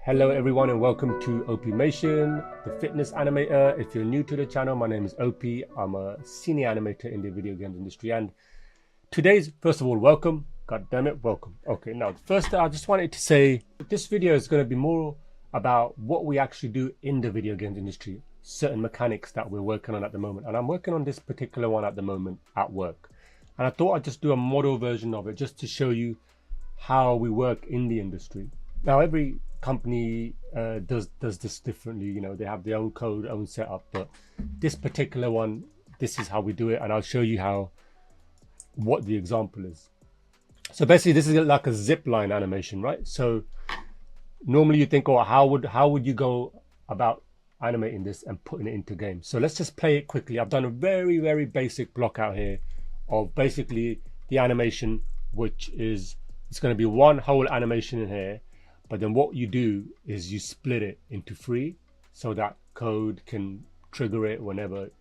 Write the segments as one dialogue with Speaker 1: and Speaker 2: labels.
Speaker 1: Hello everyone and welcome to Opimation, the fitness animator. If you're new to the channel, my name is Opi. I'm a senior animator in the video games industry, and today's, first of all, welcome. God damn it, welcome. Okay, now first I just wanted to say this video is going to be more about what we actually do in the video games industry, certain mechanics that we're working on at the moment, and I'm working on this particular one at the moment at work. And I thought I'd just do a model version of it just to show you how we work in the industry. Now every company does this differently, you know, they have their own code, own setup, but this particular one, this is how we do it, and I'll show you what the example is. So basically this is like a zipline animation, right? So normally you think, oh, how would you go about animating this and putting it into game? So let's just play it quickly. I've done a very basic block out here of basically the animation, which is, it's going to be one whole animation in here. But then what you do is you split it into three so that code can trigger it whenever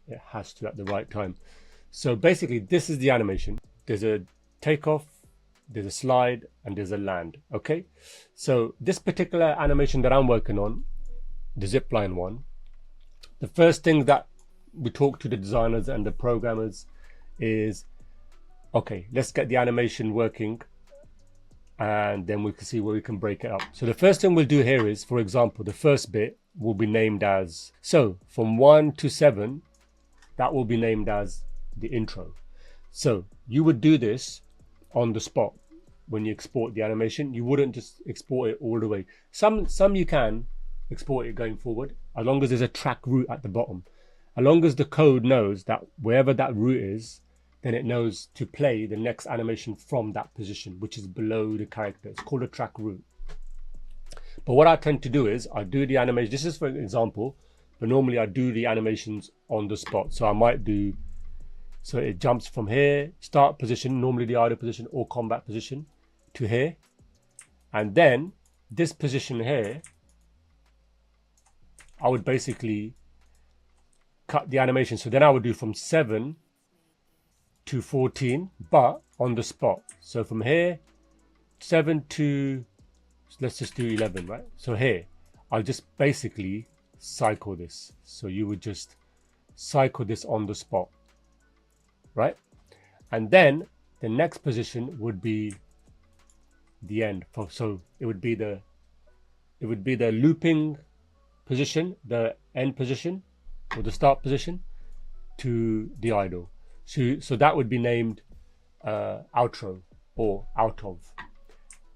Speaker 1: it has to at the right time. So basically this is the animation. There's a takeoff, there's a slide, and there's a land. Okay, so this particular animation that I'm working on, the zipline one, the first thing that we talk to the designers and the programmers is, okay, let's get the animation working, and then we can see where we can break it up. So the first thing we'll do here is, for example, the first bit will be named as, so from 1 to 7, that will be named as the intro. So you would do this on the spot when you export the animation. You wouldn't just export it all the way. Some you can export it going forward, as long as there's a track root at the bottom. As long as the code knows that wherever that root is, then it knows to play the next animation from that position, which is below the character. It's called a track root. But what I tend to do is I do the animation. This is for example, but normally I do the animations on the spot. So I might do, so it jumps from here, start position, normally the idle position or combat position, to here. And then this position here, I would basically cut the animation. So then I would do from 7 to 14, but on the spot. So from here, 7 to, let's just do 11, right? So here, I'll just basically cycle this. So you would just cycle this on the spot, right? And then the next position would be the end. So it would be the looping position, the end position, or the start position to the idle. So that would be named outro or out of,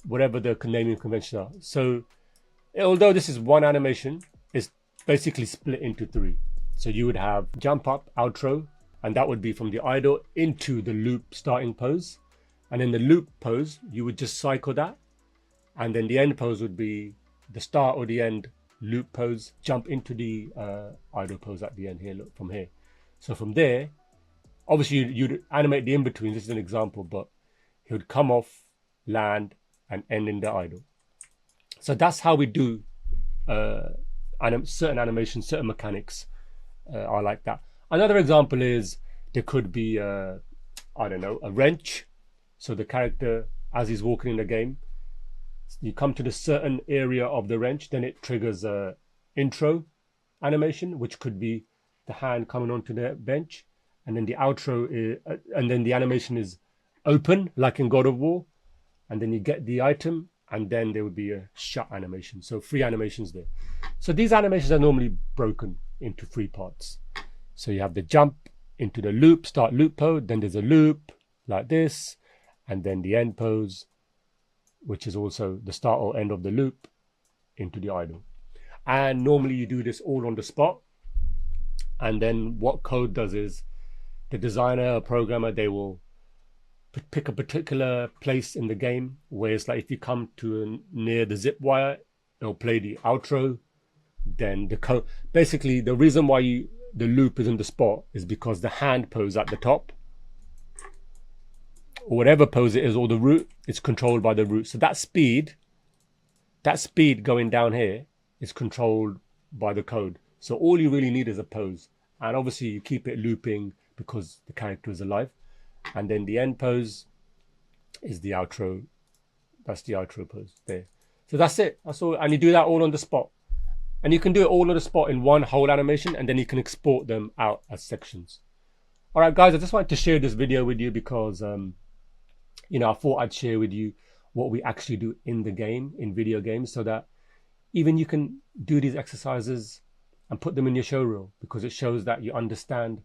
Speaker 1: whatever the naming conventions are. So although this is one animation, it's basically split into three. So you would have jump up, outro, and that would be from the idle into the loop starting pose. And in the loop pose, you would just cycle that. And then the end pose would be the start or the end loop pose, jump into the idle pose at the end here, look, from here. So from there, obviously you'd animate the in-between. This is an example, but he would come off, land, and end in the idle. So that's how we do certain animations, certain mechanics. I like that. Another example is there could be, I don't know, a wrench. So the character, as he's walking in the game, you come to the certain area of the wrench, then it triggers a intro animation, which could be the hand coming onto the bench. And then the outro is, and then the animation is open, like in God of War. And then you get the item, and then there would be a shut animation. So 3 animations there. So these animations are normally broken into 3 parts. So you have the jump into the loop, start loop pose, then there's a loop like this, and then the end pose, which is also the start or end of the loop into the idle. And normally you do this all on the spot. And then what code does is, the designer or programmer, they will pick a particular place in the game where it's like, if you come to near the zip wire, it'll play the outro. Then the code, basically the reason why the loop is in the spot is because the hand pose at the top, or whatever pose it is, or the root, it's controlled by the root. So that speed going down here is controlled by the code. So all you really need is a pose, and obviously you keep it looping because the character is alive. And then the end pose is the outro. That's the outro pose there. So that's it. That's all. And you do that all on the spot. And you can do it all on the spot in one whole animation, and then you can export them out as sections. All right, guys, I just wanted to share this video with you because, you know, I thought I'd share with you what we actually do in the game, in video games, so that even you can do these exercises and put them in your show reel, because it shows that you understand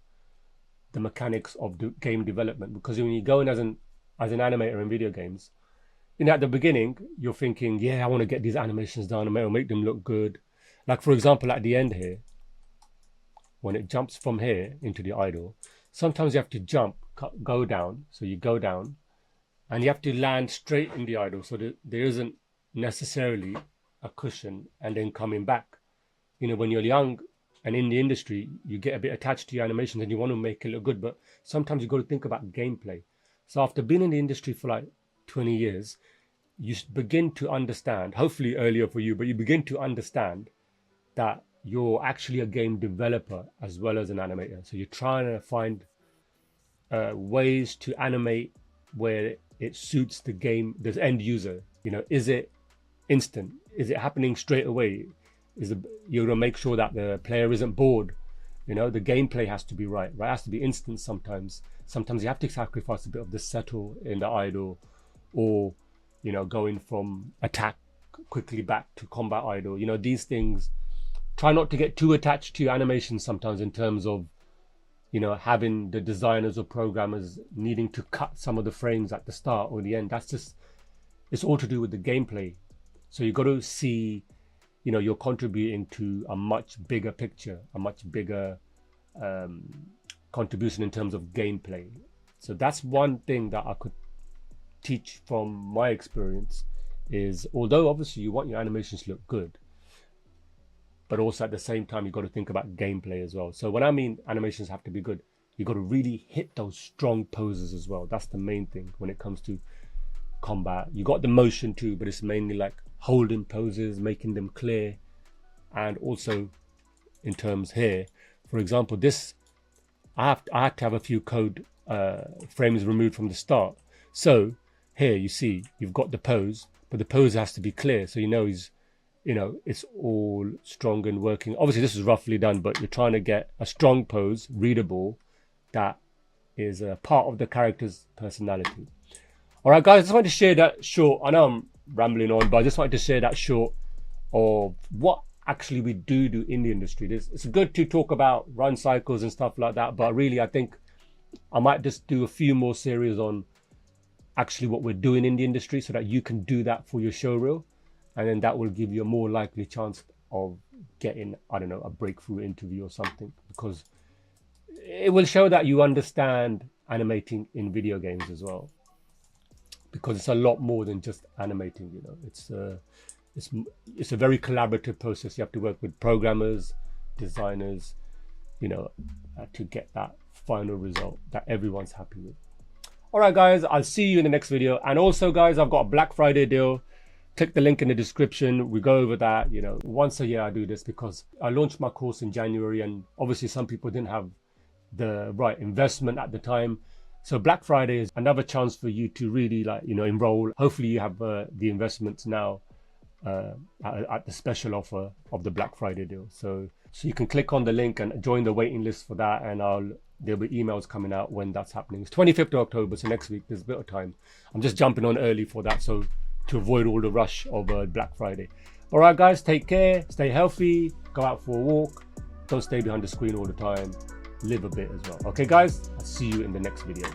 Speaker 1: the mechanics of game development. Because when you go in as an animator in video games, you know, at the beginning, you're thinking, yeah, I want to get these animations done and make them look good. Like, for example, at the end here, when it jumps from here into the idle, sometimes you have to jump, go down. So you go down and you have to land straight in the idle, so that there isn't necessarily a cushion and then coming back. You know, when you're young and in the industry, you get a bit attached to your animations and you want to make it look good, but sometimes you've got to think about gameplay. So after being in the industry for like 20 years, you begin to understand, hopefully earlier for you, but you begin to understand that you're actually a game developer as well as an animator. So you're trying to find ways to animate where it suits the game, the end user. You know, is it instant? Is it happening straight away? You're gonna make sure that the player isn't bored. You know, the gameplay has to be right? It has to be instant sometimes. Sometimes you have to sacrifice a bit of the settle in the idle, or, you know, going from attack quickly back to combat idle. You know, these things, try not to get too attached to your animations sometimes, in terms of, you know, having the designers or programmers needing to cut some of the frames at the start or the end. That's just, it's all to do with the gameplay. So you've got to see, you know, you're contributing to a much bigger picture, a much bigger contribution in terms of gameplay. So that's one thing that I could teach from my experience, is although obviously you want your animations to look good, but also at the same time, you've got to think about gameplay as well. So when I mean animations have to be good, you've got to really hit those strong poses as well. That's the main thing when it comes to combat. You got the motion too, but it's mainly like holding poses, making them clear. And also in terms here, for example, this, I had to have a few code frames removed from the start. So here you see, you've got the pose, but the pose has to be clear. So, you know, it's all strong and working. Obviously this is roughly done, but you're trying to get a strong pose, readable, that is a part of the character's personality. All right, guys, I just wanted to share that short. I know I'm rambling on, but I just wanted to share that short of what actually we do in the industry. It's good to talk about run cycles and stuff like that, but really I think I might just do a few more series on actually what we're doing in the industry, so that you can do that for your show reel. And then that will give you a more likely chance of getting, I don't know, a breakthrough interview or something, because it will show that you understand animating in video games as well. Because it's a lot more than just animating, you know. It's a very collaborative process. You have to work with programmers, designers, you know, to get that final result that everyone's happy with. All right, guys, I'll see you in the next video. And also, guys, I've got a Black Friday deal. Click the link in the description. We go over that. You know, once a year I do this because I launched my course in January, and obviously some people didn't have the right investment at the time. So Black Friday is another chance for you to really, like, you know, enroll. Hopefully you have the investments now at the special offer of the Black Friday deal. So you can click on the link and join the waiting list for that, and there'll be emails coming out when that's happening. It's 25th of October, so next week. There's a bit of time. I'm just jumping on early for that, so to avoid all the rush of Black Friday. All right, guys, take care, stay healthy, go out for a walk, don't stay behind the screen all the time, live a bit as well. Okay, guys, I'll see you in the next video.